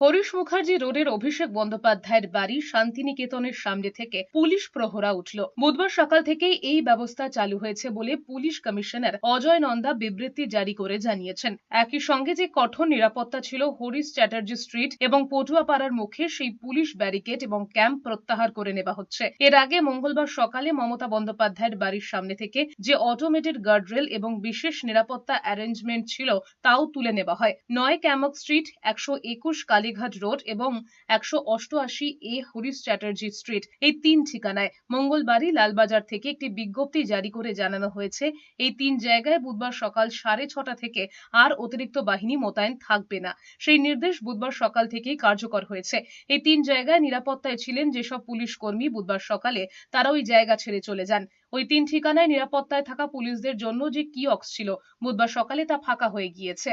হরিশ মুখার্জি রোডের অভিষেক বন্দ্যোপাধ্যায়ের বাড়ি শান্তিনিকেতনের সামনে থেকে পুলিশ প্রহরা উঠল। বুধবার সকাল থেকেই এই ব্যবস্থা চালু হয়েছে বলে পুলিশ কমিশনার অজয় নন্দা বিবৃতি জারি করে জানিয়েছেন। একই সঙ্গে যে কঠোর নিরাপত্তা ছিল হরিশ চ্যাটার্জি স্ট্রিট এবং পটুয়াপাড়ার মুখে, সেই পুলিশ ব্যারিকেড এবং ক্যাম্প প্রত্যাহার করে নেওয়া হচ্ছে। এর আগে মঙ্গলবার সকালে মমতা বন্দ্যোপাধ্যায়ের বাড়ির সামনে থেকে যে অটোমেটেড গার্ডরেল এবং বিশেষ নিরাপত্তা অ্যারেঞ্জমেন্ট ছিল তাও তুলে নেওয়া হয়। ৯ ক্যামক স্ট্রিট, ১২১ কালীঘাট রোড এবং ১৮৮ হরিশ চ্যাটার্জি স্ট্রিট, এই ৩ ঠিকানায় মঙ্গলবারই লালবাজার থেকে একটি বিজ্ঞপ্তি জারি করে জানানো হয়েছে এই ৩ জায়গায় বুধবার সকাল ৬:৩০ থেকে আর অতিরিক্ত বাহিনী মোতায়েন থাকবে না। সেই নির্দেশ বুধবার সকাল থেকেই কার্যকর হয়েছে। এই ৩ জায়গায় নিরাপত্তায় ছিলেন যেসব পুলিশ কর্মী, বুধবার সকালে তারা ওই জায়গা ছেড়ে চলে যান। ওই ৩ ঠিকানায় নিরাপত্তায় থাকা পুলিশদের জন্য যে কিয়স্ক ছিল, বুধবার সকালে তা ফাঁকা হয়ে গিয়েছে।